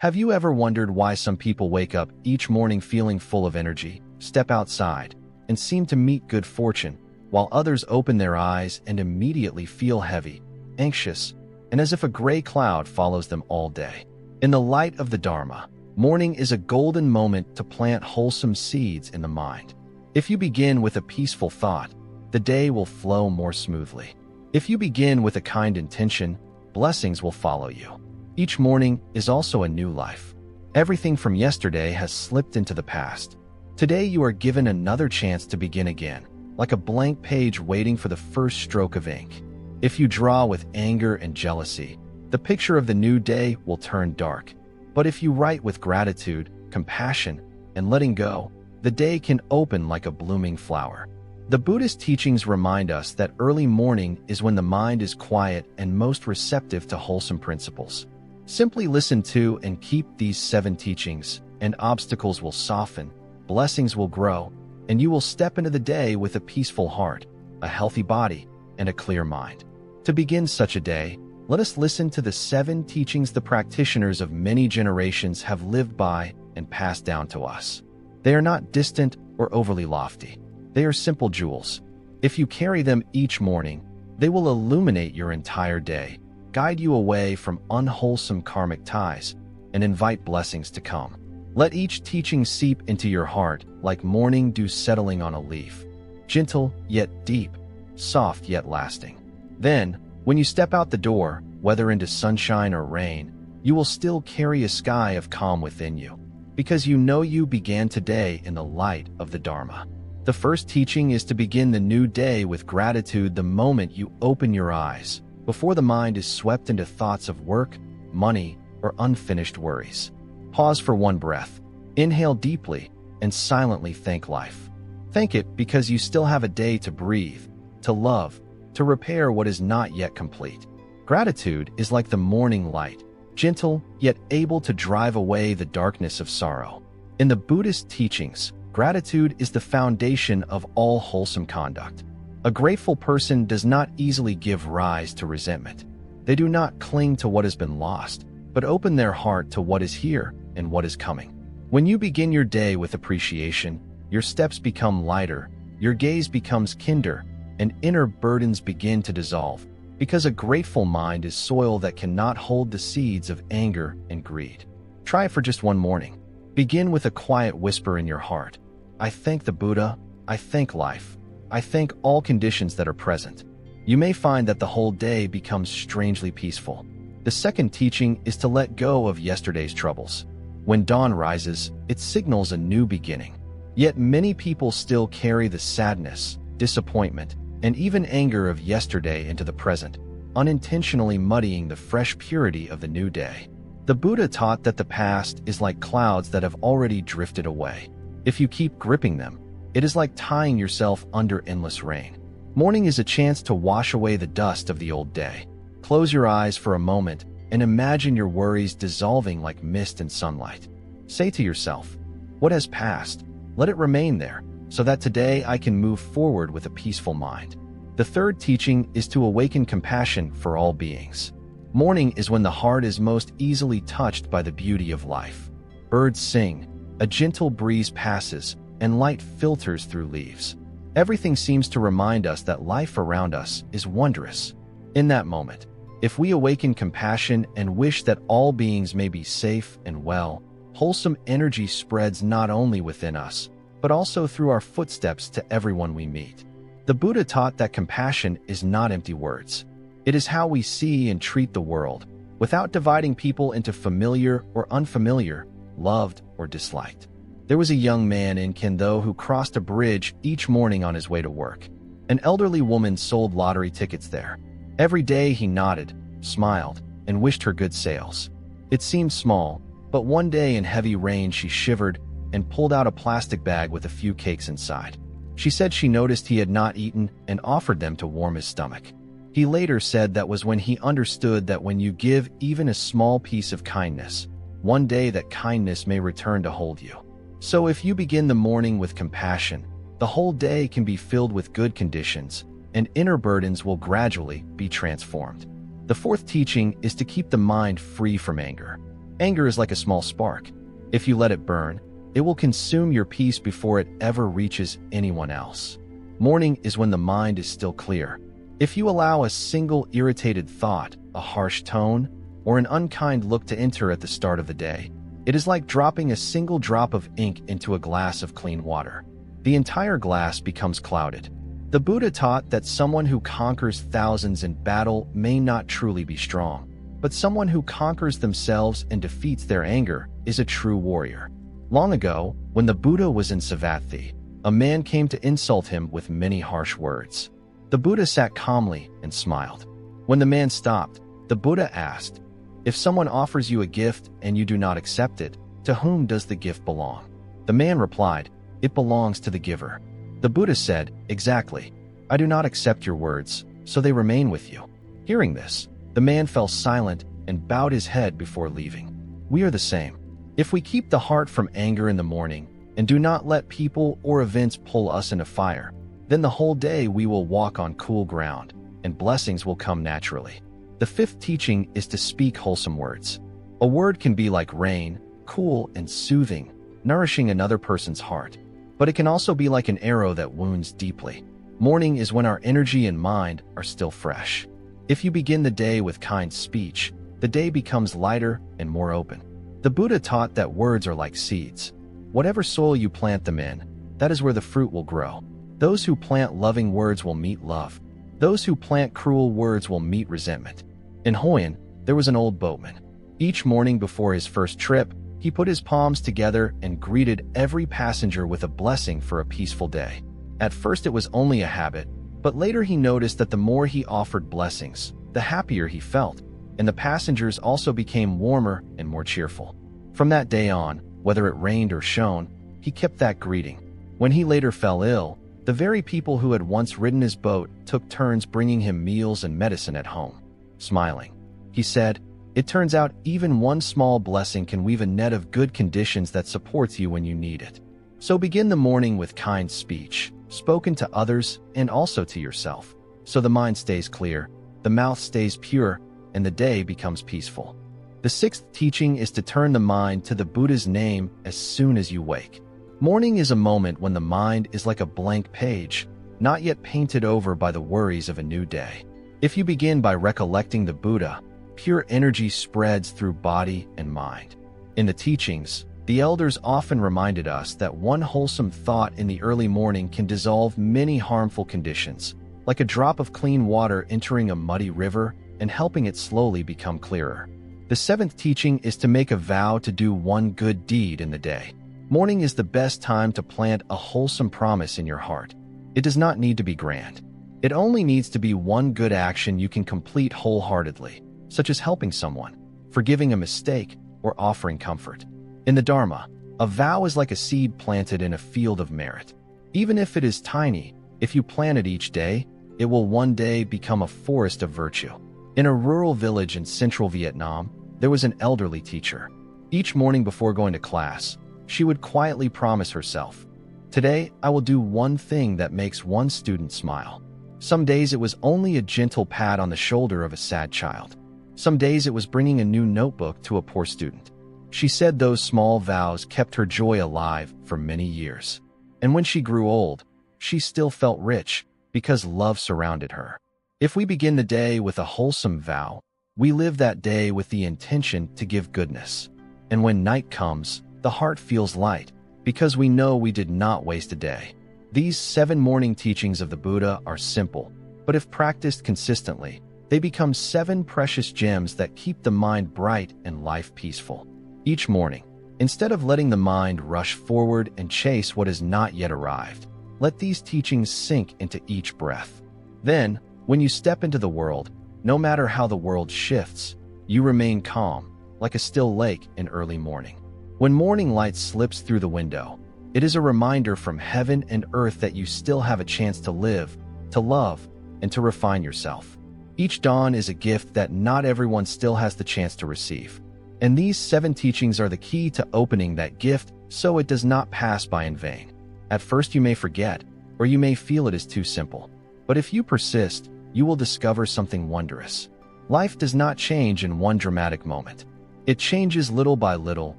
Have you ever wondered why some people wake up each morning feeling full of energy, step outside, and seem to meet good fortune, while others open their eyes and immediately feel heavy, anxious, and as if a gray cloud follows them all day? In the light of the Dharma, morning is a golden moment to plant wholesome seeds in the mind. If you begin with a peaceful thought, the day will flow more smoothly. If you begin with a kind intention, blessings will follow you. Each morning is also a new life. Everything from yesterday has slipped into the past. Today you are given another chance to begin again, like a blank page waiting for the first stroke of ink. If you draw with anger and jealousy, the picture of the new day will turn dark. But if you write with gratitude, compassion, and letting go, the day can open like a blooming flower. The Buddhist teachings remind us that early morning is when the mind is quiet and most receptive to wholesome principles. Simply listen to and keep these 7 teachings, and obstacles will soften, blessings will grow, and you will step into the day with a peaceful heart, a healthy body, and a clear mind. To begin such a day, let us listen to the 7 teachings the practitioners of many generations have lived by and passed down to us. They are not distant or overly lofty. They are simple jewels. If you carry them each morning, they will illuminate your entire day, guide you away from unwholesome karmic ties, and invite blessings to come. Let each teaching seep into your heart like morning dew settling on a leaf, gentle yet deep, soft yet lasting. Then, when you step out the door, whether into sunshine or rain, you will still carry a sky of calm within you, because you know you began today in the light of the Dharma. The first teaching is to begin the new day with gratitude the moment you open your eyes, before the mind is swept into thoughts of work, money, or unfinished worries. Pause for one breath. Inhale deeply and silently thank life. Thank it because you still have a day to breathe, to love, to repair what is not yet complete. Gratitude is like the morning light, gentle yet able to drive away the darkness of sorrow. In the Buddhist teachings, gratitude is the foundation of all wholesome conduct. A grateful person does not easily give rise to resentment. They do not cling to what has been lost, but open their heart to what is here and what is coming. When you begin your day with appreciation, your steps become lighter, your gaze becomes kinder, and inner burdens begin to dissolve, because a grateful mind is soil that cannot hold the seeds of anger and greed. Try it for just one morning. Begin with a quiet whisper in your heart. I thank the Buddha, I thank life, I thank all conditions that are present. You may find that the whole day becomes strangely peaceful. The second teaching is to let go of yesterday's troubles. When dawn rises, it signals a new beginning. Yet many people still carry the sadness, disappointment, and even anger of yesterday into the present, unintentionally muddying the fresh purity of the new day. The Buddha taught that the past is like clouds that have already drifted away. If you keep gripping them, it is like tying yourself under endless rain. Morning is a chance to wash away the dust of the old day. Close your eyes for a moment and imagine your worries dissolving like mist in sunlight. Say to yourself, what has passed? Let it remain there, so that today I can move forward with a peaceful mind. The third teaching is to awaken compassion for all beings. Morning is when the heart is most easily touched by the beauty of life. Birds sing, a gentle breeze passes, and light filters through leaves. Everything seems to remind us that life around us is wondrous. In that moment, if we awaken compassion and wish that all beings may be safe and well, wholesome energy spreads not only within us, but also through our footsteps to everyone we meet. The Buddha taught that compassion is not empty words. It is how we see and treat the world, without dividing people into familiar or unfamiliar, loved or disliked. There was a young man in Kendo who crossed a bridge each morning on his way to work. An elderly woman sold lottery tickets there. Every day he nodded, smiled, and wished her good sales. It seemed small, but one day in heavy rain she shivered and pulled out a plastic bag with a few cakes inside. She said she noticed he had not eaten and offered them to warm his stomach. He later said that was when he understood that when you give even a small piece of kindness, one day that kindness may return to hold you. So if you begin the morning with compassion, the whole day can be filled with good conditions, and inner burdens will gradually be transformed. The fourth teaching is to keep the mind free from anger. Anger is like a small spark. If you let it burn, it will consume your peace before it ever reaches anyone else. Morning is when the mind is still clear. If you allow a single irritated thought, a harsh tone, or an unkind look to enter at the start of the day, it is like dropping a single drop of ink into a glass of clean water. The entire glass becomes clouded. The Buddha taught that someone who conquers thousands in battle may not truly be strong, but someone who conquers themselves and defeats their anger is a true warrior. Long ago, when the Buddha was in Savatthi, a man came to insult him with many harsh words. The Buddha sat calmly and smiled. When the man stopped, the Buddha asked, "If someone offers you a gift and you do not accept it, to whom does the gift belong?" The man replied, "It belongs to the giver." The Buddha said, "Exactly. I do not accept your words, so they remain with you." Hearing this, the man fell silent and bowed his head before leaving. We are the same. If we keep the heart from anger in the morning and do not let people or events pull us into fire, then the whole day we will walk on cool ground, and blessings will come naturally. The fifth teaching is to speak wholesome words. A word can be like rain, cool and soothing, nourishing another person's heart. But it can also be like an arrow that wounds deeply. Morning is when our energy and mind are still fresh. If you begin the day with kind speech, the day becomes lighter and more open. The Buddha taught that words are like seeds. Whatever soil you plant them in, that is where the fruit will grow. Those who plant loving words will meet love. Those who plant cruel words will meet resentment. In Hoi An, there was an old boatman. Each morning before his first trip, he put his palms together and greeted every passenger with a blessing for a peaceful day. At first it was only a habit, but later he noticed that the more he offered blessings, the happier he felt, and the passengers also became warmer and more cheerful. From that day on, whether it rained or shone, he kept that greeting. When he later fell ill, the very people who had once ridden his boat took turns bringing him meals and medicine at home. Smiling, he said, "It turns out even one small blessing can weave a net of good conditions that supports you when you need it." So begin the morning with kind speech, spoken to others and also to yourself, so the mind stays clear, the mouth stays pure, and the day becomes peaceful. The sixth teaching is to turn the mind to the Buddha's name as soon as you wake. Morning is a moment when the mind is like a blank page, not yet painted over by the worries of a new day. If you begin by recollecting the Buddha, pure energy spreads through body and mind. In the teachings, the elders often reminded us that one wholesome thought in the early morning can dissolve many harmful conditions, like a drop of clean water entering a muddy river and helping it slowly become clearer. The seventh teaching is to make a vow to do one good deed in the day. Morning is the best time to plant a wholesome promise in your heart. It does not need to be grand. It only needs to be one good action you can complete wholeheartedly, such as helping someone, forgiving a mistake, or offering comfort. In the Dharma, a vow is like a seed planted in a field of merit. Even if it is tiny, if you plant it each day, it will one day become a forest of virtue. In a rural village in central Vietnam, there was an elderly teacher. Each morning before going to class, she would quietly promise herself, "Today, I will do one thing that makes one student smile." Some days it was only a gentle pat on the shoulder of a sad child. Some days it was bringing a new notebook to a poor student. She said those small vows kept her joy alive for many years. And when she grew old, she still felt rich because love surrounded her. If we begin the day with a wholesome vow, we live that day with the intention to give goodness. And when night comes, the heart feels light because we know we did not waste a day. These 7 morning teachings of the Buddha are simple, but if practiced consistently, they become 7 precious gems that keep the mind bright and life peaceful. Each morning, instead of letting the mind rush forward and chase what has not yet arrived, let these teachings sink into each breath. Then, when you step into the world, no matter how the world shifts, you remain calm, like a still lake in early morning. When morning light slips through the window, it is a reminder from heaven and earth that you still have a chance to live, to love, and to refine yourself. Each dawn is a gift that not everyone still has the chance to receive. And these 7 teachings are the key to opening that gift so it does not pass by in vain. At first you may forget, or you may feel it is too simple. But if you persist, you will discover something wondrous. Life does not change in one dramatic moment. It changes little by little,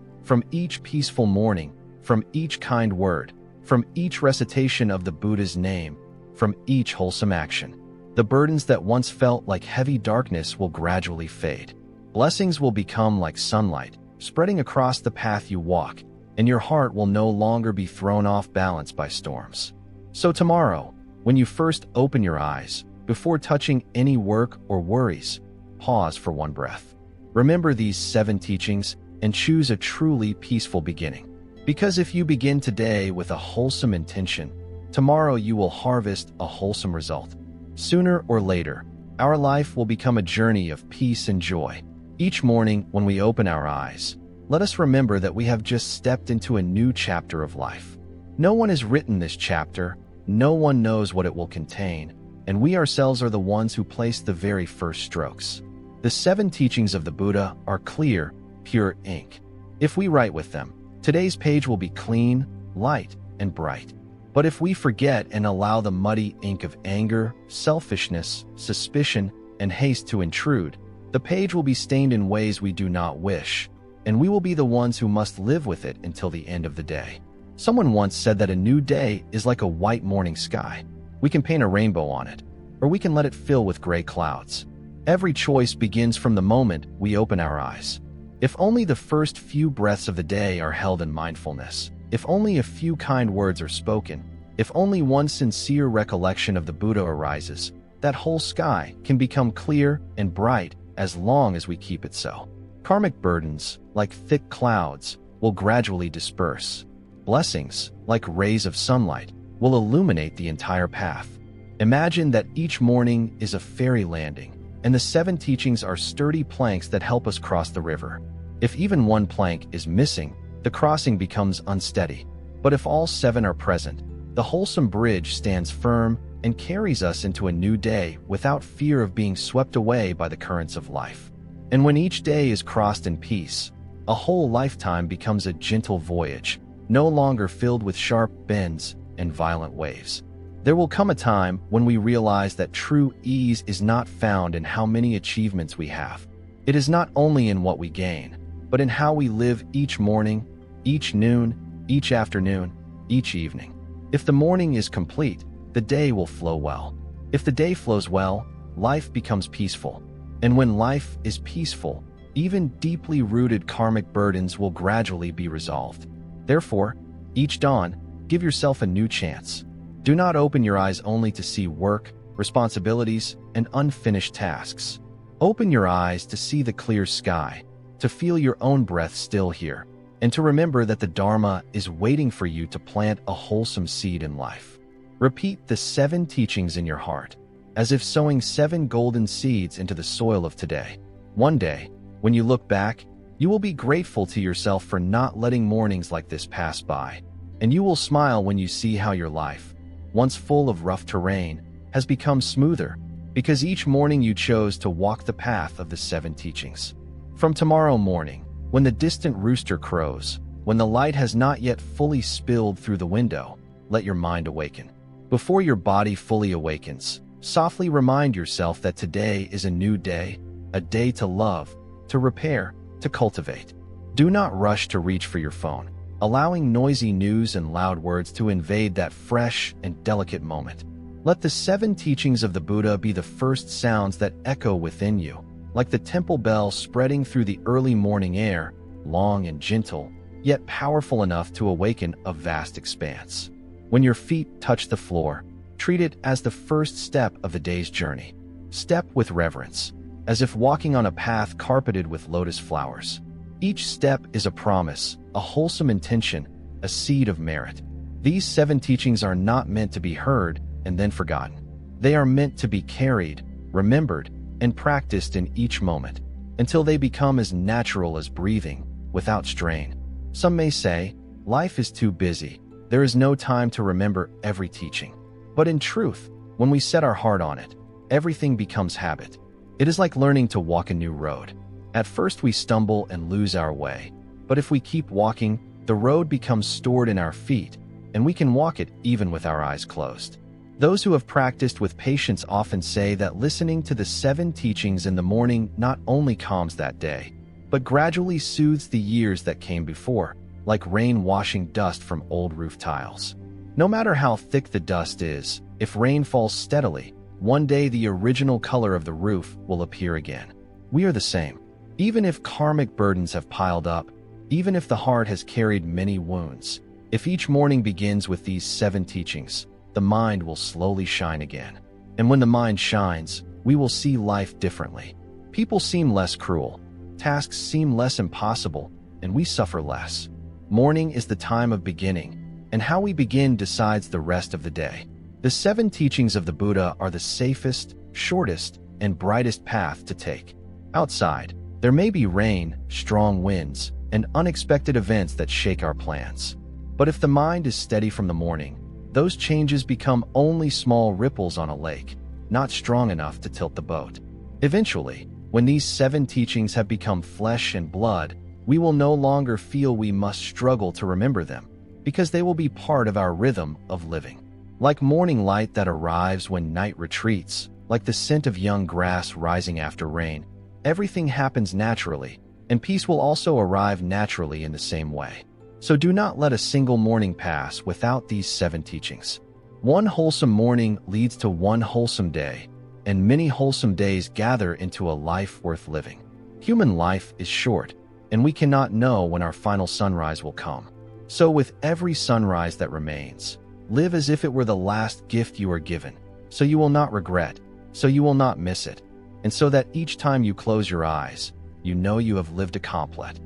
from each peaceful morning, from each kind word, from each recitation of the Buddha's name, from each wholesome action. The burdens that once felt like heavy darkness will gradually fade. Blessings will become like sunlight, spreading across the path you walk, and your heart will no longer be thrown off balance by storms. So tomorrow, when you first open your eyes, before touching any work or worries, pause for one breath. Remember these 7 teachings and choose a truly peaceful beginning. Because if you begin today with a wholesome intention, tomorrow you will harvest a wholesome result. Sooner or later, our life will become a journey of peace and joy. Each morning when we open our eyes, let us remember that we have just stepped into a new chapter of life. No one has written this chapter, no one knows what it will contain, and we ourselves are the ones who place the very first strokes. The 7 teachings of the Buddha are clear, pure ink. If we write with them, today's page will be clean, light, and bright. But if we forget and allow the muddy ink of anger, selfishness, suspicion, and haste to intrude, the page will be stained in ways we do not wish, and we will be the ones who must live with it until the end of the day. Someone once said that a new day is like a white morning sky. We can paint a rainbow on it, or we can let it fill with gray clouds. Every choice begins from the moment we open our eyes. If only the first few breaths of the day are held in mindfulness, if only a few kind words are spoken, if only one sincere recollection of the Buddha arises, that whole sky can become clear and bright as long as we keep it so. Karmic burdens, like thick clouds, will gradually disperse. Blessings, like rays of sunlight, will illuminate the entire path. Imagine that each morning is a fairy landing, and the 7 teachings are sturdy planks that help us cross the river. If even one plank is missing, the crossing becomes unsteady. But if all 7 are present, the wholesome bridge stands firm and carries us into a new day without fear of being swept away by the currents of life. And when each day is crossed in peace, a whole lifetime becomes a gentle voyage, no longer filled with sharp bends and violent waves. There will come a time when we realize that true ease is not found in how many achievements we have. It is not only in what we gain, but in how we live each morning, each noon, each afternoon, each evening. If the morning is complete, the day will flow well. If the day flows well, life becomes peaceful. And when life is peaceful, even deeply rooted karmic burdens will gradually be resolved. Therefore, each dawn, give yourself a new chance. Do not open your eyes only to see work, responsibilities, and unfinished tasks. Open your eyes to see the clear sky, to feel your own breath still here, and to remember that the Dharma is waiting for you to plant a wholesome seed in life. Repeat the 7 teachings in your heart, as if sowing 7 golden seeds into the soil of today. One day, when you look back, you will be grateful to yourself for not letting mornings like this pass by, and you will smile when you see how your life, once full of rough terrain, has become smoother, because each morning you chose to walk the path of the 7 teachings. From tomorrow morning, when the distant rooster crows, when the light has not yet fully spilled through the window, let your mind awaken. Before your body fully awakens, softly remind yourself that today is a new day, a day to love, to repair, to cultivate. Do not rush to reach for your phone, allowing noisy news and loud words to invade that fresh and delicate moment. Let the 7 teachings of the Buddha be the first sounds that echo within you, like the temple bell spreading through the early morning air, long and gentle, yet powerful enough to awaken a vast expanse. When your feet touch the floor, treat it as the first step of the day's journey. Step with reverence, as if walking on a path carpeted with lotus flowers. Each step is a promise, a wholesome intention, a seed of merit. These 7 teachings are not meant to be heard and then forgotten. They are meant to be carried, remembered, and practiced in each moment, until they become as natural as breathing, without strain. Some may say, life is too busy. There is no time to remember every teaching. But in truth, when we set our heart on it, everything becomes habit. It is like learning to walk a new road. At first we stumble and lose our way, but if we keep walking, the road becomes stored in our feet, and we can walk it even with our eyes closed. Those who have practiced with patience often say that listening to the 7 teachings in the morning not only calms that day, but gradually soothes the years that came before, like rain washing dust from old roof tiles. No matter how thick the dust is, if rain falls steadily, one day the original color of the roof will appear again. We are the same. Even if karmic burdens have piled up, even if the heart has carried many wounds, if each morning begins with these 7 teachings, the mind will slowly shine again. And when the mind shines, we will see life differently. People seem less cruel, tasks seem less impossible, and we suffer less. Morning is the time of beginning, and how we begin decides the rest of the day. The 7 teachings of the Buddha are the safest, shortest, and brightest path to take. Outside, there may be rain, strong winds, and unexpected events that shake our plans. But if the mind is steady from the morning, those changes become only small ripples on a lake, not strong enough to tilt the boat. Eventually, when these 7 teachings have become flesh and blood, we will no longer feel we must struggle to remember them, because they will be part of our rhythm of living. Like morning light that arrives when night retreats, like the scent of young grass rising after rain, everything happens naturally, and peace will also arrive naturally in the same way. So do not let a single morning pass without these 7 teachings. One wholesome morning leads to one wholesome day, and many wholesome days gather into a life worth living. Human life is short, and we cannot know when our final sunrise will come. So with every sunrise that remains, live as if it were the last gift you are given, so you will not regret, so you will not miss it, and so that each time you close your eyes, you know you have lived a complete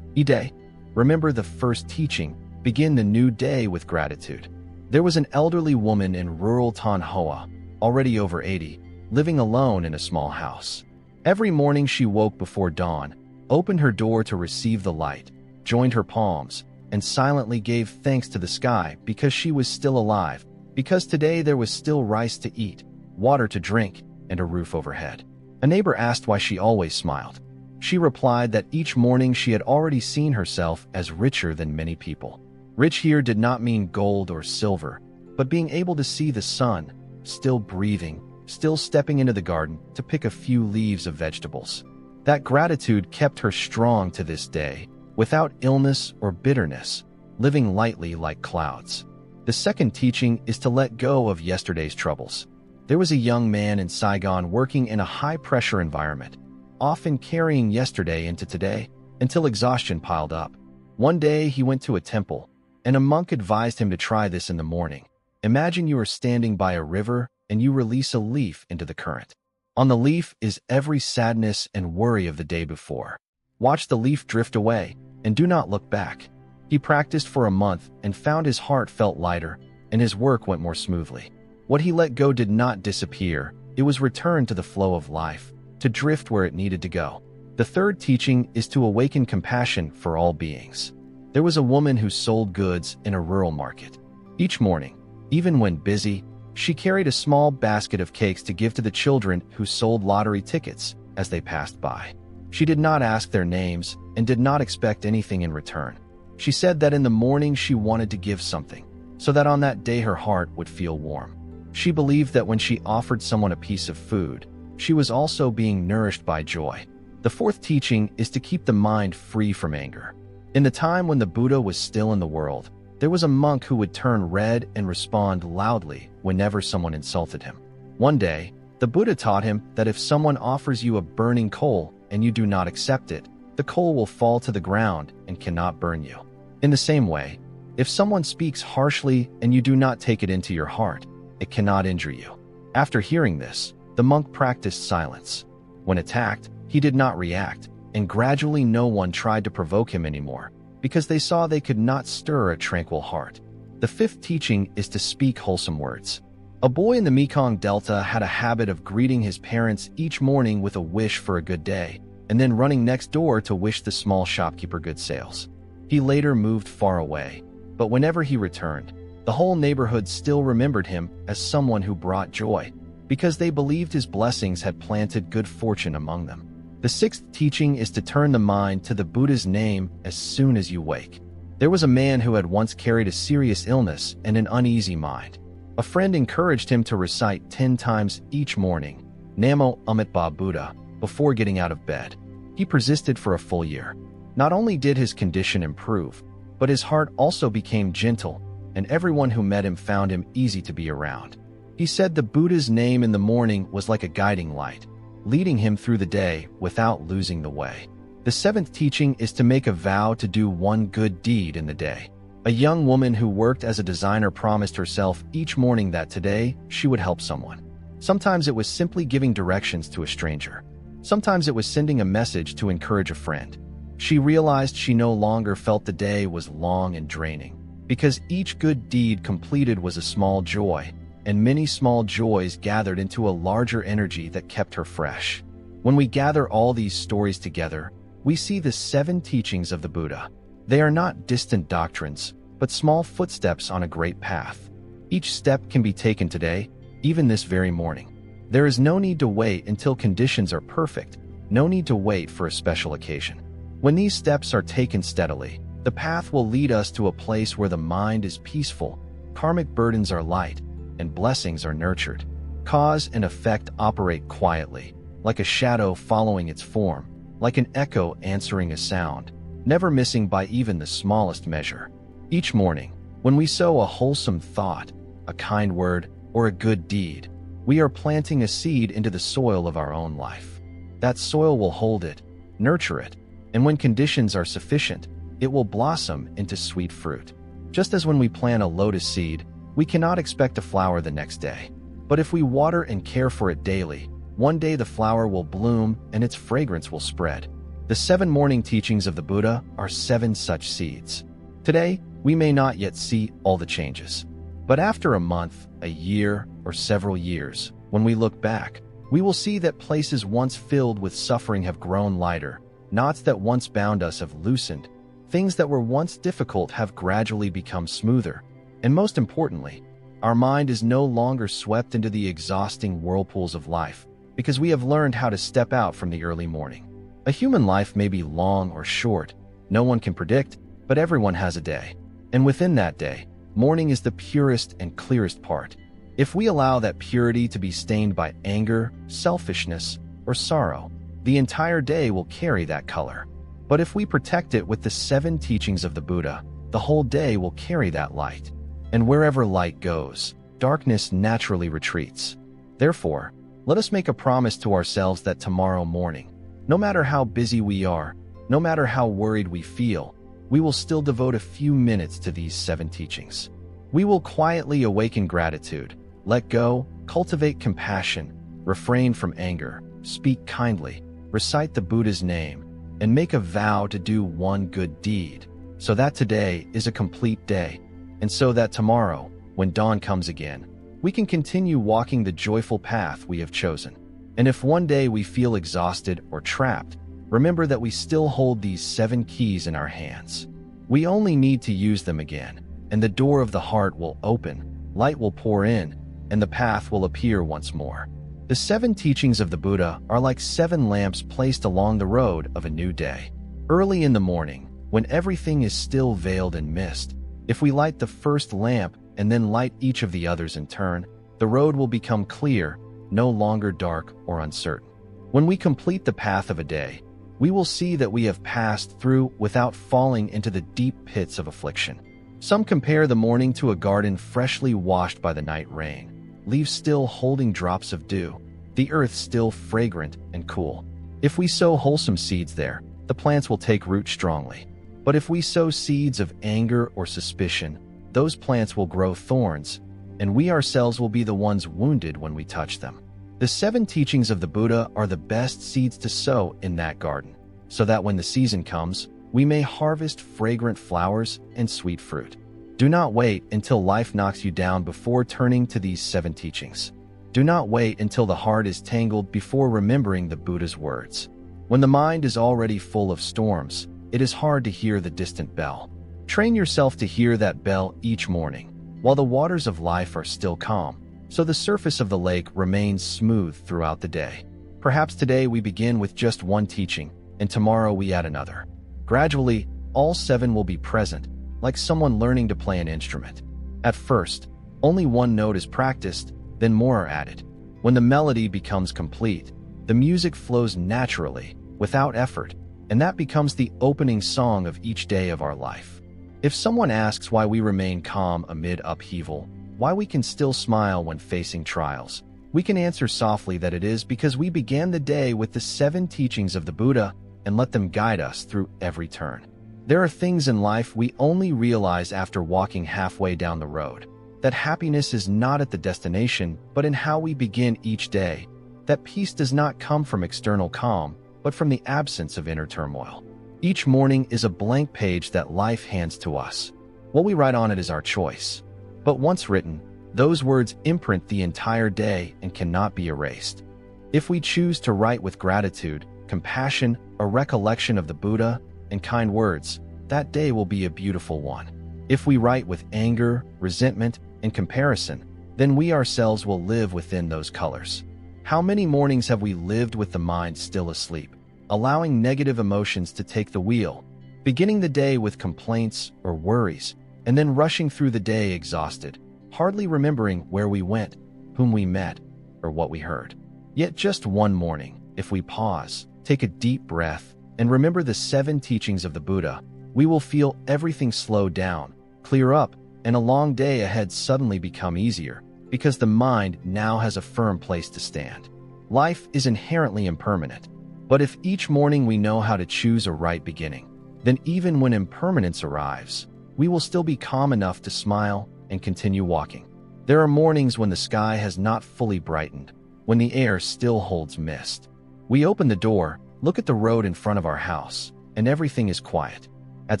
day. Remember the first teaching, begin the new day with gratitude. There was an elderly woman in rural Tanhoa, already over 80, living alone in a small house. Every morning she woke before dawn, opened her door to receive the light, joined her palms, and silently gave thanks to the sky because she was still alive, because today there was still rice to eat, water to drink, and a roof overhead. A neighbor asked why she always smiled. She replied that each morning she had already seen herself as richer than many people. Rich here did not mean gold or silver, but being able to see the sun, still breathing, still stepping into the garden to pick a few leaves of vegetables. That gratitude kept her strong to this day, without illness or bitterness, living lightly like clouds. The second teaching is to let go of yesterday's troubles. There was a young man in Saigon working in a high-pressure environment, often carrying yesterday into today, until exhaustion piled up. One day he went to a temple, and a monk advised him to try this in the morning. Imagine you are standing by a river and you release a leaf into the current. On the leaf is every sadness and worry of the day before. Watch the leaf drift away, and do not look back. He practiced for a month and found his heart felt lighter, and his work went more smoothly. What he let go did not disappear, it was returned to the flow of life, to drift where it needed to go. The third teaching is to awaken compassion for all beings. There was a woman who sold goods in a rural market. Each morning, even when busy, she carried a small basket of cakes to give to the children who sold lottery tickets as they passed by. She did not ask their names and did not expect anything in return. She said that in the morning she wanted to give something, so that on that day her heart would feel warm. She believed that when she offered someone a piece of food, she was also being nourished by joy. The fourth teaching is to keep the mind free from anger. In the time when the Buddha was still in the world, there was a monk who would turn red and respond loudly whenever someone insulted him. One day, the Buddha taught him that if someone offers you a burning coal and you do not accept it, the coal will fall to the ground and cannot burn you. In the same way, if someone speaks harshly and you do not take it into your heart, it cannot injure you. After hearing this, the monk practiced silence. When attacked, he did not react, and gradually no one tried to provoke him anymore, because they saw they could not stir a tranquil heart. The fifth teaching is to speak wholesome words. A boy in the Mekong Delta had a habit of greeting his parents each morning with a wish for a good day, and then running next door to wish the small shopkeeper good sales. He later moved far away, but whenever he returned, the whole neighborhood still remembered him as someone who brought joy, because they believed his blessings had planted good fortune among them. The sixth teaching is to turn the mind to the Buddha's name as soon as you wake. There was a man who had once carried a serious illness and an uneasy mind. A friend encouraged him to recite 10 times each morning, Namo Amitba Buddha, before getting out of bed. He persisted for a full year. Not only did his condition improve, but his heart also became gentle, and everyone who met him found him easy to be around. He said the Buddha's name in the morning was like a guiding light, leading him through the day without losing the way. The seventh teaching is to make a vow to do one good deed in the day. A young woman who worked as a designer promised herself each morning that today she would help someone. Sometimes it was simply giving directions to a stranger. Sometimes it was sending a message to encourage a friend. She realized she no longer felt the day was long and draining, because each good deed completed was a small joy, and many small joys gathered into a larger energy that kept her fresh. When we gather all these stories together, we see the 7 teachings of the Buddha. They are not distant doctrines, but small footsteps on a great path. Each step can be taken today, even this very morning. There is no need to wait until conditions are perfect, no need to wait for a special occasion. When these steps are taken steadily, the path will lead us to a place where the mind is peaceful, karmic burdens are light, and blessings are nurtured. Cause and effect operate quietly, like a shadow following its form, like an echo answering a sound, never missing by even the smallest measure. Each morning, when we sow a wholesome thought, a kind word, or a good deed, we are planting a seed into the soil of our own life. That soil will hold it, nurture it, and when conditions are sufficient, it will blossom into sweet fruit. Just as when we plant a lotus seed, we cannot expect a flower the next day. But if we water and care for it daily, one day the flower will bloom and its fragrance will spread. The 7 morning teachings of the Buddha are 7 such seeds. Today, we may not yet see all the changes. But after a month, a year, or several years, when we look back, we will see that places once filled with suffering have grown lighter, knots that once bound us have loosened, things that were once difficult have gradually become smoother, and most importantly, our mind is no longer swept into the exhausting whirlpools of life, because we have learned how to step out from the early morning. A human life may be long or short, no one can predict, but everyone has a day. And within that day, morning is the purest and clearest part. If we allow that purity to be stained by anger, selfishness, or sorrow, the entire day will carry that color. But if we protect it with the 7 teachings of the Buddha, the whole day will carry that light. And wherever light goes, darkness naturally retreats. Therefore, let us make a promise to ourselves that tomorrow morning, no matter how busy we are, no matter how worried we feel, we will still devote a few minutes to these 7 teachings. We will quietly awaken gratitude, let go, cultivate compassion, refrain from anger, speak kindly, recite the Buddha's name, and make a vow to do one good deed, so that today is a complete day, and so that tomorrow, when dawn comes again, we can continue walking the joyful path we have chosen. And if one day we feel exhausted or trapped, remember that we still hold these 7 keys in our hands. We only need to use them again, and the door of the heart will open, light will pour in, and the path will appear once more. The 7 teachings of the Buddha are like 7 lamps placed along the road of a new day. Early in the morning, when everything is still veiled in mist, if we light the first lamp and then light each of the others in turn, the road will become clear, no longer dark or uncertain. When we complete the path of a day, we will see that we have passed through without falling into the deep pits of affliction. Some compare the morning to a garden freshly washed by the night rain, leaves still holding drops of dew, the earth still fragrant and cool. If we sow wholesome seeds there, the plants will take root strongly. But if we sow seeds of anger or suspicion, those plants will grow thorns, and we ourselves will be the ones wounded when we touch them. The 7 teachings of the Buddha are the best seeds to sow in that garden, so that when the season comes, we may harvest fragrant flowers and sweet fruit. Do not wait until life knocks you down before turning to these 7 teachings. Do not wait until the heart is tangled before remembering the Buddha's words. When the mind is already full of storms, it is hard to hear the distant bell. Train yourself to hear that bell each morning, while the waters of life are still calm, so the surface of the lake remains smooth throughout the day. Perhaps today we begin with just one teaching, and tomorrow we add another. Gradually, all 7 will be present, like someone learning to play an instrument. At first, only one note is practiced, then more are added. When the melody becomes complete, the music flows naturally, without effort, and that becomes the opening song of each day of our life. If someone asks why we remain calm amid upheaval, why we can still smile when facing trials, we can answer softly that it is because we began the day with the 7 teachings of the Buddha and let them guide us through every turn. There are things in life we only realize after walking halfway down the road. That happiness is not at the destination, but in how we begin each day. That peace does not come from external calm, but from the absence of inner turmoil. Each morning is a blank page that life hands to us. What we write on it is our choice. But once written, those words imprint the entire day and cannot be erased. If we choose to write with gratitude, compassion, a recollection of the Buddha, and kind words, that day will be a beautiful one. If we write with anger, resentment, and comparison, then we ourselves will live within those colors. How many mornings have we lived with the mind still asleep, allowing negative emotions to take the wheel, beginning the day with complaints or worries, and then rushing through the day exhausted, hardly remembering where we went, whom we met, or what we heard? Yet just one morning, if we pause, take a deep breath, and remember the 7 teachings of the Buddha, we will feel everything slow down, clear up, and a long day ahead suddenly become easier, because the mind now has a firm place to stand. Life is inherently impermanent, but if each morning we know how to choose a right beginning, then even when impermanence arrives, we will still be calm enough to smile and continue walking. There are mornings when the sky has not fully brightened, when the air still holds mist. We open the door, look at the road in front of our house, and everything is quiet. At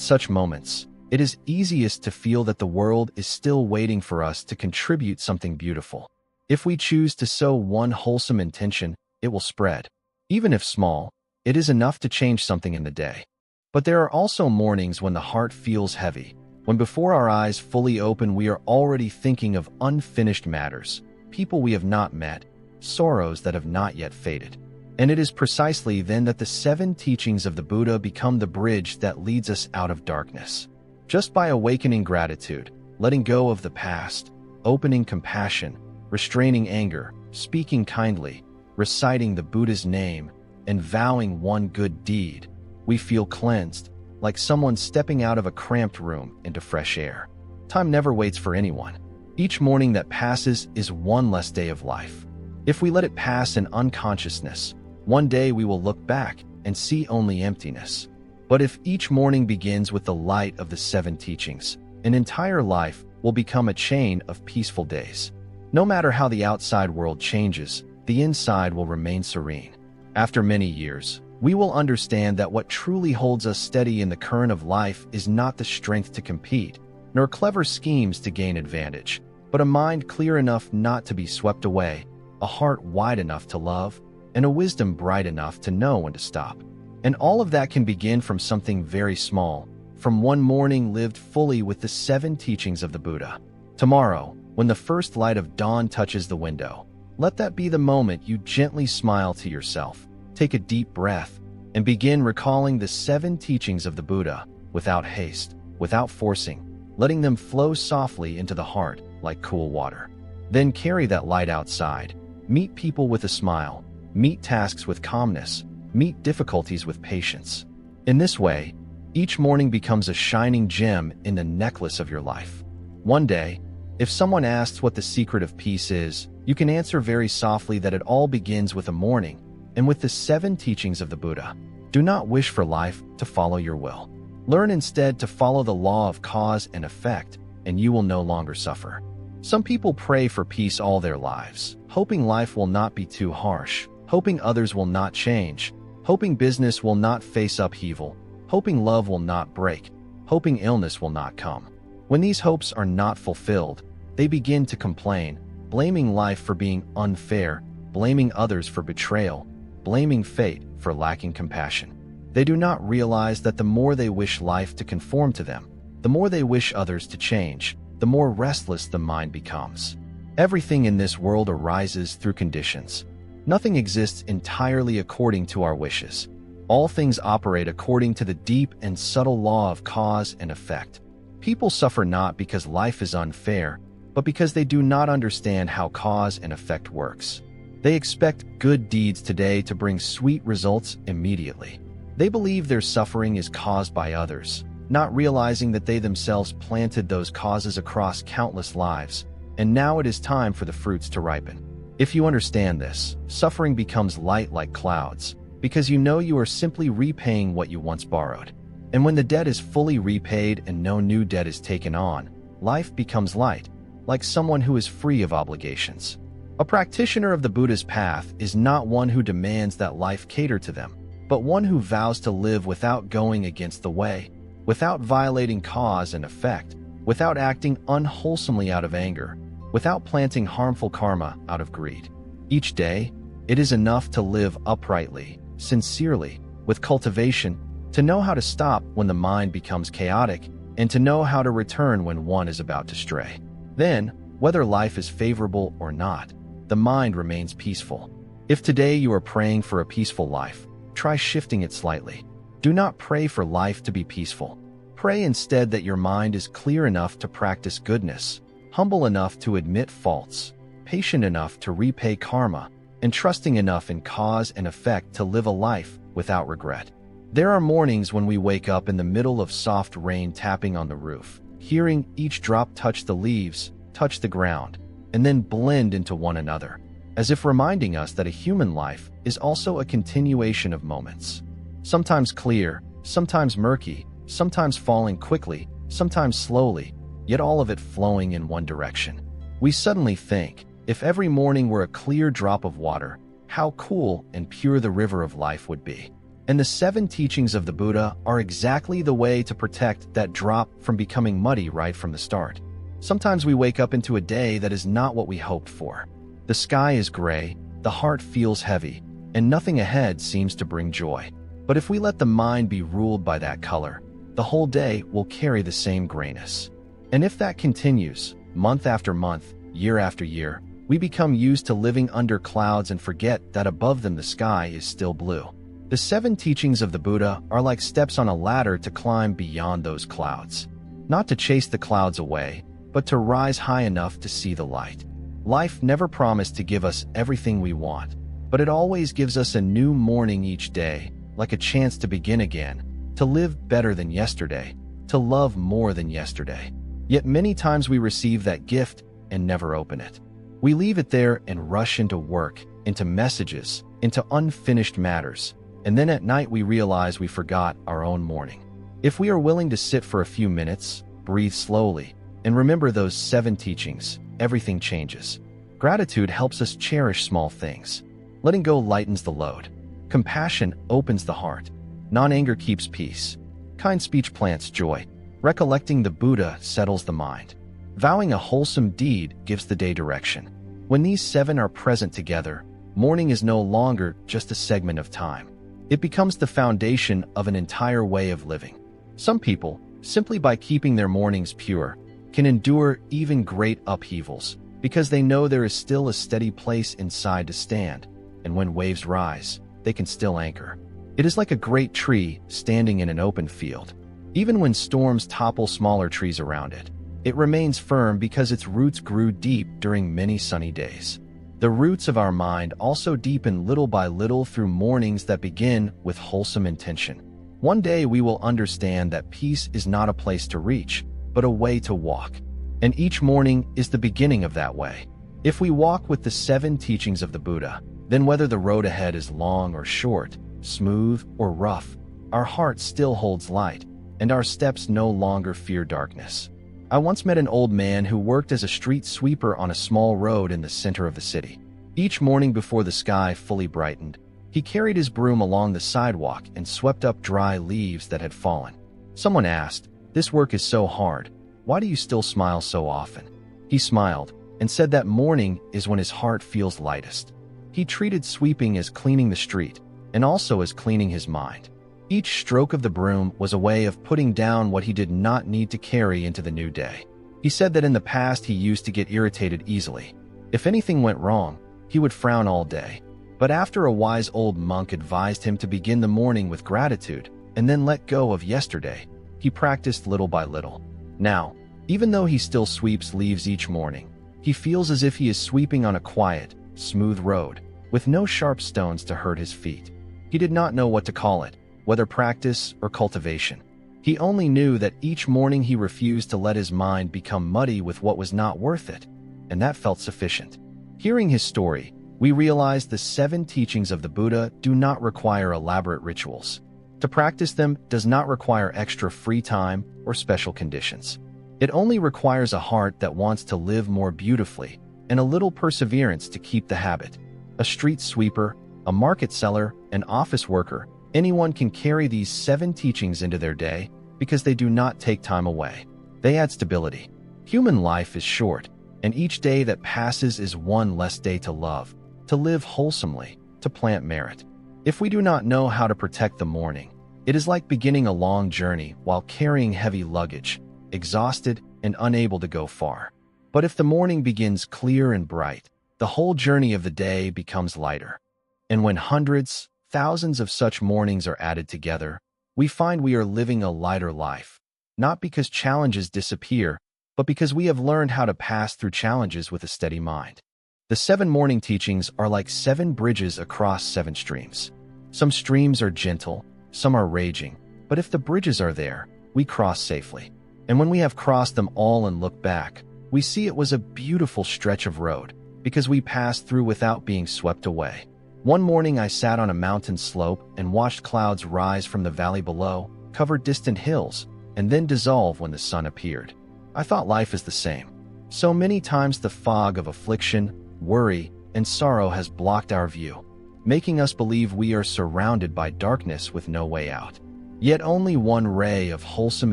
such moments, it is easiest to feel that the world is still waiting for us to contribute something beautiful. If we choose to sow one wholesome intention, it will spread. Even if small, it is enough to change something in the day. But there are also mornings when the heart feels heavy, when before our eyes fully open we are already thinking of unfinished matters, people we have not met, sorrows that have not yet faded. And it is precisely then that the 7 teachings of the Buddha become the bridge that leads us out of darkness. Just by awakening gratitude, letting go of the past, opening compassion, restraining anger, speaking kindly, reciting the Buddha's name, and vowing one good deed, we feel cleansed, like someone stepping out of a cramped room into fresh air. Time never waits for anyone. Each morning that passes is one less day of life. If we let it pass in unconsciousness, one day we will look back and see only emptiness. But if each morning begins with the light of the 7 teachings, an entire life will become a chain of peaceful days. No matter how the outside world changes, the inside will remain serene. After many years, we will understand that what truly holds us steady in the current of life is not the strength to compete, nor clever schemes to gain advantage, but a mind clear enough not to be swept away, a heart wide enough to love, and a wisdom bright enough to know when to stop. And all of that can begin from something very small, from one morning lived fully with the 7 teachings of the Buddha. Tomorrow, when the first light of dawn touches the window, let that be the moment you gently smile to yourself, take a deep breath, and begin recalling the 7 teachings of the Buddha, without haste, without forcing, letting them flow softly into the heart like cool water. Then carry that light outside, meet people with a smile, meet tasks with calmness, meet difficulties with patience. In this way, each morning becomes a shining gem in the necklace of your life. One day, if someone asks what the secret of peace is, you can answer very softly that it all begins with a morning and with the 7 teachings of the Buddha. Do not wish for life to follow your will. Learn instead to follow the law of cause and effect, and you will no longer suffer. Some people pray for peace all their lives, hoping life will not be too harsh, hoping others will not change, hoping business will not face upheaval, hoping love will not break, hoping illness will not come. When these hopes are not fulfilled, they begin to complain, blaming life for being unfair, blaming others for betrayal, blaming fate for lacking compassion. They do not realize that the more they wish life to conform to them, the more they wish others to change, the more restless the mind becomes. Everything in this world arises through conditions. Nothing exists entirely according to our wishes. All things operate according to the deep and subtle law of cause and effect. People suffer not because life is unfair, but because they do not understand how cause and effect works. They expect good deeds today to bring sweet results immediately. They believe their suffering is caused by others, not realizing that they themselves planted those causes across countless lives, and now it is time for the fruits to ripen. If you understand this, suffering becomes light like clouds, because you know you are simply repaying what you once borrowed. And when the debt is fully repaid and no new debt is taken on, life becomes light, like someone who is free of obligations. A practitioner of the Buddha's path is not one who demands that life cater to them, but one who vows to live without going against the way, without violating cause and effect, without acting unwholesomely out of anger, without planting harmful karma out of greed. Each day, it is enough to live uprightly, sincerely, with cultivation, to know how to stop when the mind becomes chaotic, and to know how to return when one is about to stray. Then, whether life is favorable or not, the mind remains peaceful. If today you are praying for a peaceful life, try shifting it slightly. Do not pray for life to be peaceful. Pray instead that your mind is clear enough to practice goodness, humble enough to admit faults, patient enough to repay karma, and trusting enough in cause and effect to live a life without regret. There are mornings when we wake up in the middle of soft rain tapping on the roof, hearing each drop touch the leaves, touch the ground, and then blend into one another, as if reminding us that a human life is also a continuation of moments. Sometimes clear, sometimes murky, sometimes falling quickly, sometimes slowly, yet all of it flowing in one direction. We suddenly think, if every morning were a clear drop of water, how cool and pure the river of life would be. And the 7 teachings of the Buddha are exactly the way to protect that drop from becoming muddy right from the start. Sometimes we wake up into a day that is not what we hoped for. The sky is gray, the heart feels heavy, and nothing ahead seems to bring joy. But if we let the mind be ruled by that color, the whole day will carry the same grayness. And if that continues, month after month, year after year, we become used to living under clouds and forget that above them the sky is still blue. The 7 teachings of the Buddha are like steps on a ladder to climb beyond those clouds. Not to chase the clouds away, but to rise high enough to see the light. Life never promised to give us everything we want, but it always gives us a new morning each day, like a chance to begin again, to live better than yesterday, to love more than yesterday. Yet many times we receive that gift and never open it. We leave it there and rush into work, into messages, into unfinished matters, and then at night we realize we forgot our own morning. If we are willing to sit for a few minutes, breathe slowly, and remember those 7 teachings, everything changes. Gratitude helps us cherish small things. Letting go lightens the load. Compassion opens the heart. Non-anger keeps peace. Kind speech plants joy. Recollecting the Buddha settles the mind. Vowing a wholesome deed gives the day direction. When these 7 are present together, morning is no longer just a segment of time. It becomes the foundation of an entire way of living. Some people, simply by keeping their mornings pure, can endure even great upheavals because they know there is still a steady place inside to stand, and when waves rise, they can still anchor. It is like a great tree standing in an open field. Even when storms topple smaller trees around it, it remains firm because its roots grew deep during many sunny days. The roots of our mind also deepen little by little through mornings that begin with wholesome intention. One day we will understand that peace is not a place to reach, but a way to walk. And each morning is the beginning of that way. If we walk with the 7 teachings of the Buddha, then whether the road ahead is long or short, smooth or rough, our heart still holds light, and our steps no longer fear darkness. I once met an old man who worked as a street sweeper on a small road in the center of the city. Each morning before the sky fully brightened, he carried his broom along the sidewalk and swept up dry leaves that had fallen. Someone asked, "This work is so hard. Why do you still smile so often?" He smiled and said that morning is when his heart feels lightest. He treated sweeping as cleaning the street and also as cleaning his mind. Each stroke of the broom was a way of putting down what he did not need to carry into the new day. He said that in the past he used to get irritated easily. If anything went wrong, he would frown all day. But after a wise old monk advised him to begin the morning with gratitude and then let go of yesterday, he practiced little by little. Now, even though he still sweeps leaves each morning, he feels as if he is sweeping on a quiet, smooth road, with no sharp stones to hurt his feet. He did not know what to call it, whether practice or cultivation. He only knew that each morning he refused to let his mind become muddy with what was not worth it, and that felt sufficient. Hearing his story, we realized the 7 teachings of the Buddha do not require elaborate rituals. To practice them does not require extra free time or special conditions. It only requires a heart that wants to live more beautifully and a little perseverance to keep the habit. A street sweeper, a market seller, an office worker, anyone can carry these 7 teachings into their day because they do not take time away. They add stability. Human life is short, and each day that passes is one less day to love, to live wholesomely, to plant merit. If we do not know how to protect the morning, it is like beginning a long journey while carrying heavy luggage, exhausted and unable to go far. But if the morning begins clear and bright, the whole journey of the day becomes lighter. And when hundreds, thousands of such mornings are added together, we find we are living a lighter life, not because challenges disappear, but because we have learned how to pass through challenges with a steady mind. The 7 morning teachings are like 7 bridges across 7 streams. Some streams are gentle, some are raging, but if the bridges are there, we cross safely. And when we have crossed them all and look back, we see it was a beautiful stretch of road, because we passed through without being swept away. One morning I sat on a mountain slope and watched clouds rise from the valley below, cover distant hills, and then dissolve when the sun appeared. I thought life is the same. So many times the fog of affliction, worry, and sorrow has blocked our view, making us believe we are surrounded by darkness with no way out. Yet only one ray of wholesome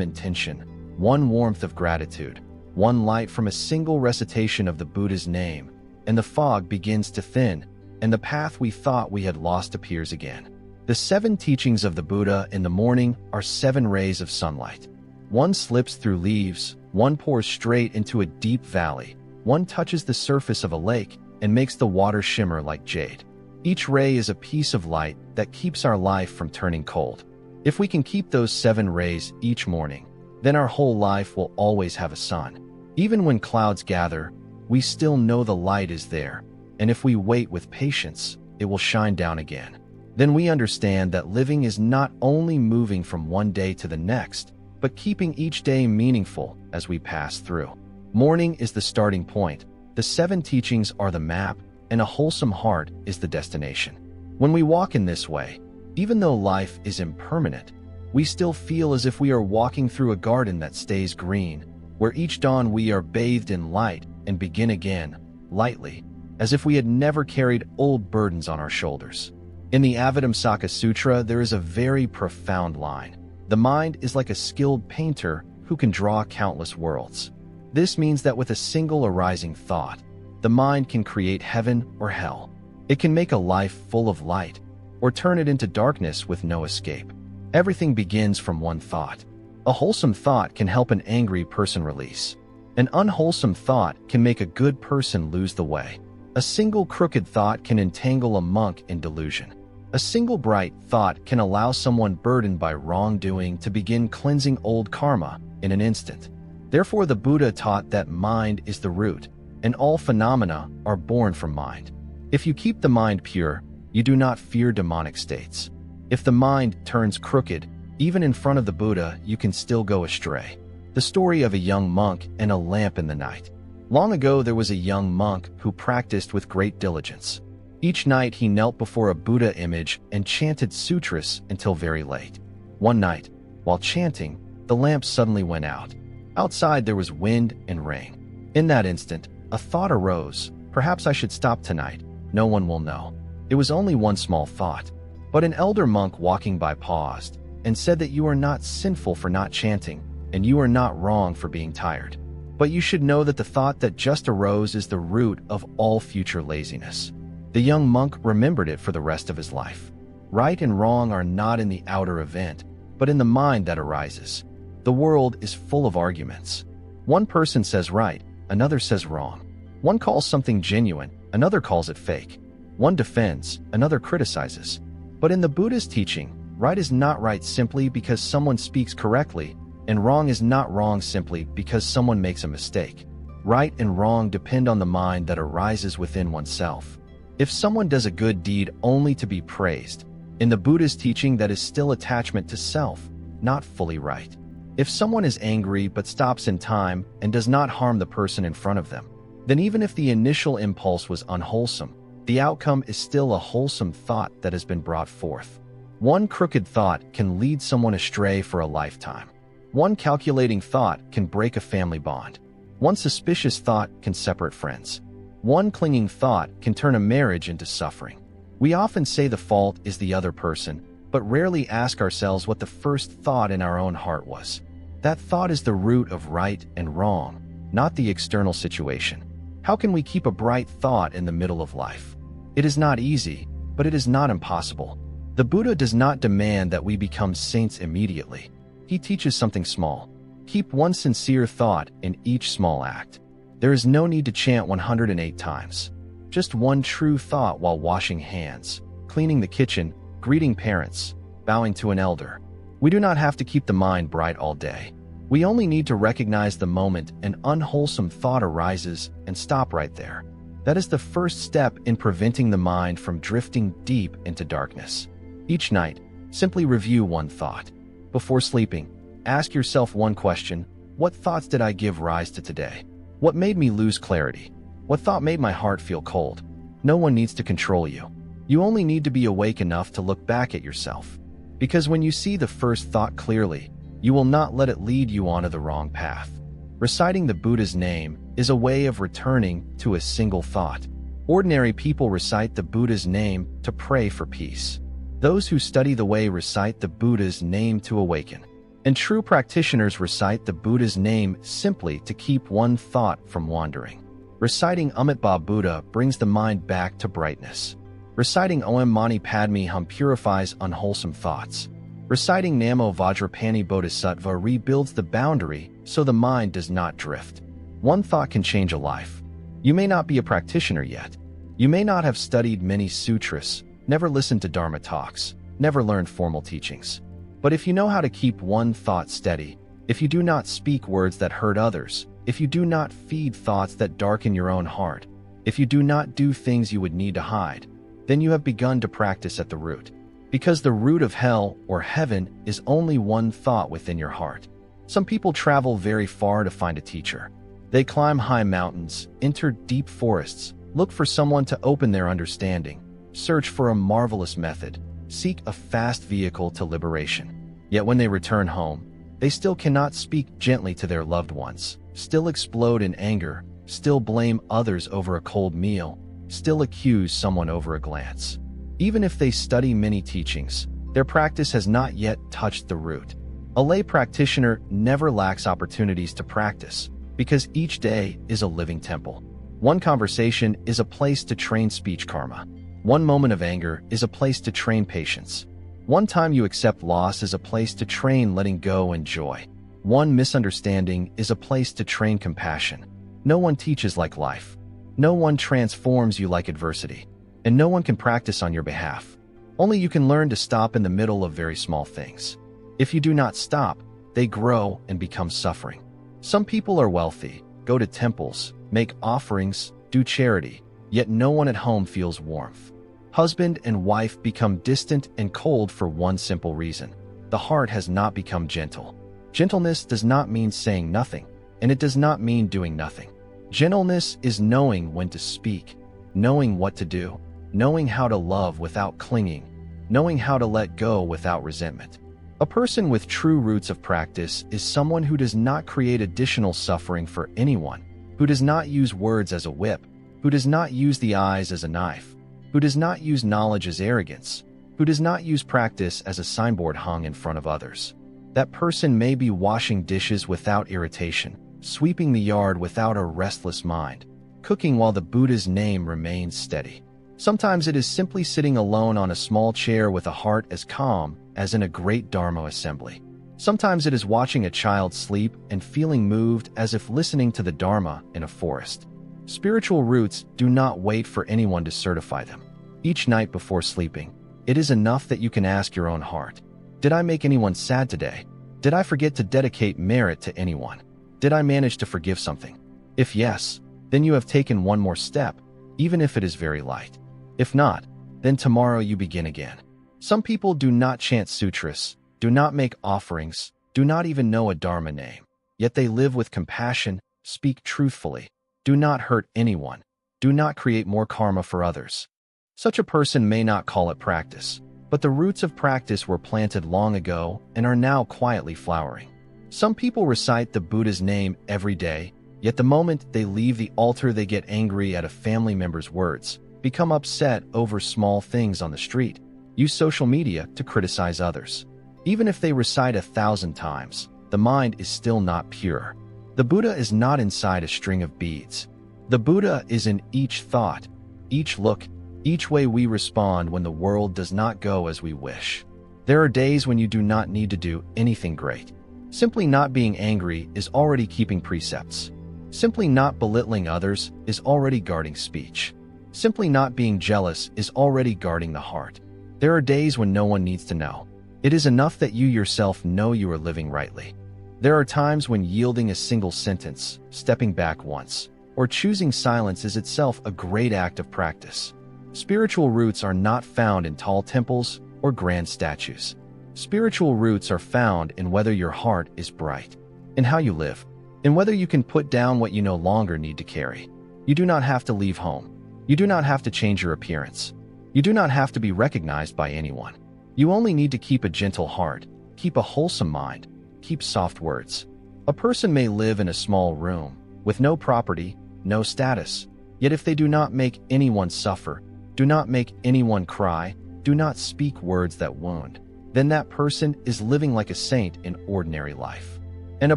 intention, one warmth of gratitude, one light from a single recitation of the Buddha's name, and the fog begins to thin, and the path we thought we had lost appears again. The 7 teachings of the Buddha in the morning are 7 rays of sunlight. One slips through leaves, one pours straight into a deep valley, one touches the surface of a lake and makes the water shimmer like jade. Each ray is a piece of light that keeps our life from turning cold. If we can keep those 7 rays each morning, then our whole life will always have a sun. Even when clouds gather, we still know the light is there, and if we wait with patience, it will shine down again. Then we understand that living is not only moving from one day to the next, but keeping each day meaningful as we pass through. Morning is the starting point, the 7 teachings are the map, and a wholesome heart is the destination. When we walk in this way, even though life is impermanent, we still feel as if we are walking through a garden that stays green, where each dawn we are bathed in light and begin again, lightly, as if we had never carried old burdens on our shoulders. In the Avatamsaka Sutra, there is a very profound line. The mind is like a skilled painter who can draw countless worlds. This means that with a single arising thought, the mind can create heaven or hell. It can make a life full of light, or turn it into darkness with no escape. Everything begins from one thought. A wholesome thought can help an angry person release. An unwholesome thought can make a good person lose the way. A single crooked thought can entangle a monk in delusion. A single bright thought can allow someone burdened by wrongdoing to begin cleansing old karma in an instant. Therefore, the Buddha taught that mind is the root, and all phenomena are born from mind. If you keep the mind pure, you do not fear demonic states. If the mind turns crooked, even in front of the Buddha, you can still go astray. The story of a young monk and a lamp in the night. Long ago, there was a young monk who practiced with great diligence. Each night he knelt before a Buddha image and chanted sutras until very late. One night, while chanting, the lamp suddenly went out. Outside there was wind and rain. In that instant, a thought arose, perhaps I should stop tonight, no one will know. It was only one small thought. But an elder monk walking by paused and said that you are not sinful for not chanting, and you are not wrong for being tired. But you should know that the thought that just arose is the root of all future laziness. The young monk remembered it for the rest of his life. Right and wrong are not in the outer event, but in the mind that arises. The world is full of arguments. One person says right, another says wrong. One calls something genuine, another calls it fake. One defends, another criticizes. But in the Buddhist teaching, right is not right simply because someone speaks correctly, and wrong is not wrong simply because someone makes a mistake. Right and wrong depend on the mind that arises within oneself. If someone does a good deed only to be praised, in the Buddha's teaching that is still attachment to self, not fully right. If someone is angry but stops in time and does not harm the person in front of them, then even if the initial impulse was unwholesome, the outcome is still a wholesome thought that has been brought forth. One crooked thought can lead someone astray for a lifetime. One calculating thought can break a family bond. One suspicious thought can separate friends. One clinging thought can turn a marriage into suffering. We often say the fault is the other person, but rarely ask ourselves what the first thought in our own heart was. That thought is the root of right and wrong, not the external situation. How can we keep a bright thought in the middle of life? It is not easy, but it is not impossible. The Buddha does not demand that we become saints immediately. He teaches something small. Keep one sincere thought in each small act. There is no need to chant 108 times. Just one true thought while washing hands, cleaning the kitchen, greeting parents, bowing to an elder. We do not have to keep the mind bright all day. We only need to recognize the moment an unwholesome thought arises and stop right there. That is the first step in preventing the mind from drifting deep into darkness. Each night, simply review one thought. Before sleeping, ask yourself one question: what thoughts did I give rise to today? What made me lose clarity? What thought made my heart feel cold? No one needs to control you. You only need to be awake enough to look back at yourself. Because when you see the first thought clearly, you will not let it lead you onto the wrong path. Reciting the Buddha's name is a way of returning to a single thought. Ordinary people recite the Buddha's name to pray for peace. Those who study the way recite the Buddha's name to awaken. And true practitioners recite the Buddha's name simply to keep one thought from wandering. Reciting Amitabha Buddha brings the mind back to brightness. Reciting Om Mani Padme Hum purifies unwholesome thoughts. Reciting Namo Vajrapani Bodhisattva rebuilds the boundary so the mind does not drift. One thought can change a life. You may not be a practitioner yet. You may not have studied many sutras, never listened to Dharma talks, never learned formal teachings. But if you know how to keep one thought steady, if you do not speak words that hurt others, if you do not feed thoughts that darken your own heart, if you do not do things you would need to hide, then you have begun to practice at the root. Because the root of hell or heaven is only one thought within your heart. Some people travel very far to find a teacher. They climb high mountains, enter deep forests, look for someone to open their understanding, search for a marvelous method, seek a fast vehicle to liberation. Yet when they return home, they still cannot speak gently to their loved ones, still explode in anger, still blame others over a cold meal, still accuse someone over a glance. Even if they study many teachings, their practice has not yet touched the root. A lay practitioner never lacks opportunities to practice, because each day is a living temple. One conversation is a place to train speech karma. One moment of anger is a place to train patience. One time you accept loss is a place to train letting go and joy. One misunderstanding is a place to train compassion. No one teaches like life. No one transforms you like adversity. And no one can practice on your behalf. Only you can learn to stop in the middle of very small things. If you do not stop, they grow and become suffering. Some people are wealthy, go to temples, make offerings, do charity, yet no one at home feels warmth. Husband and wife become distant and cold for one simple reason: the heart has not become gentle. Gentleness does not mean saying nothing, and it does not mean doing nothing. Gentleness is knowing when to speak, knowing what to do, knowing how to love without clinging, knowing how to let go without resentment. A person with true roots of practice is someone who does not create additional suffering for anyone, who does not use words as a whip, who does not use the eyes as a knife, who does not use knowledge as arrogance, who does not use practice as a signboard hung in front of others. That person may be washing dishes without irritation, sweeping the yard without a restless mind, cooking while the Buddha's name remains steady. Sometimes it is simply sitting alone on a small chair with a heart as calm as in a great Dharma assembly. Sometimes it is watching a child sleep and feeling moved as if listening to the Dharma in a forest. Spiritual roots do not wait for anyone to certify them. Each night before sleeping, it is enough that you can ask your own heart: did I make anyone sad today? Did I forget to dedicate merit to anyone? Did I manage to forgive something? If yes, then you have taken one more step, even if it is very light. If not, then tomorrow you begin again. Some people do not chant sutras, do not make offerings, do not even know a Dharma name. Yet they live with compassion, speak truthfully, do not hurt anyone, do not create more karma for others. Such a person may not call it practice, but the roots of practice were planted long ago and are now quietly flowering. Some people recite the Buddha's name every day, yet the moment they leave the altar they get angry at a family member's words, become upset over small things on the street, use social media to criticize others. Even if they recite 1,000 times, the mind is still not pure. The Buddha is not inside a string of beads. The Buddha is in each thought, each look, each way we respond when the world does not go as we wish. There are days when you do not need to do anything great. Simply not being angry is already keeping precepts. Simply not belittling others is already guarding speech. Simply not being jealous is already guarding the heart. There are days when no one needs to know. It is enough that you yourself know you are living rightly. There are times when yielding a single sentence, stepping back once, or choosing silence is itself a great act of practice. Spiritual roots are not found in tall temples or grand statues. Spiritual roots are found in whether your heart is bright, in how you live, in whether you can put down what you no longer need to carry. You do not have to leave home. You do not have to change your appearance. You do not have to be recognized by anyone. You only need to keep a gentle heart, keep a wholesome mind, keep soft words. A person may live in a small room, with no property, no status, yet if they do not make anyone suffer, do not make anyone cry, do not speak words that wound, then that person is living like a saint in ordinary life. And a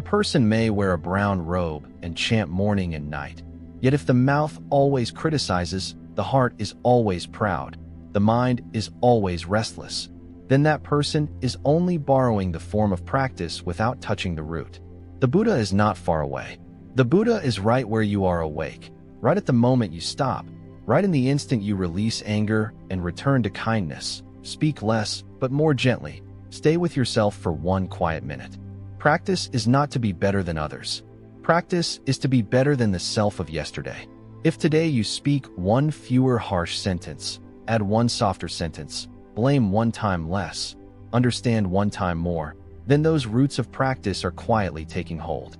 person may wear a brown robe and chant morning and night, yet if the mouth always criticizes, the heart is always proud, the mind is always restless, then that person is only borrowing the form of practice without touching the root. The Buddha is not far away. The Buddha is right where you are awake, right at the moment you stop, right in the instant you release anger and return to kindness. Speak less, but more gently. Stay with yourself for one quiet minute. Practice is not to be better than others. Practice is to be better than the self of yesterday. If today you speak one fewer harsh sentence, add one softer sentence, blame one time less, understand one time more, then those roots of practice are quietly taking hold.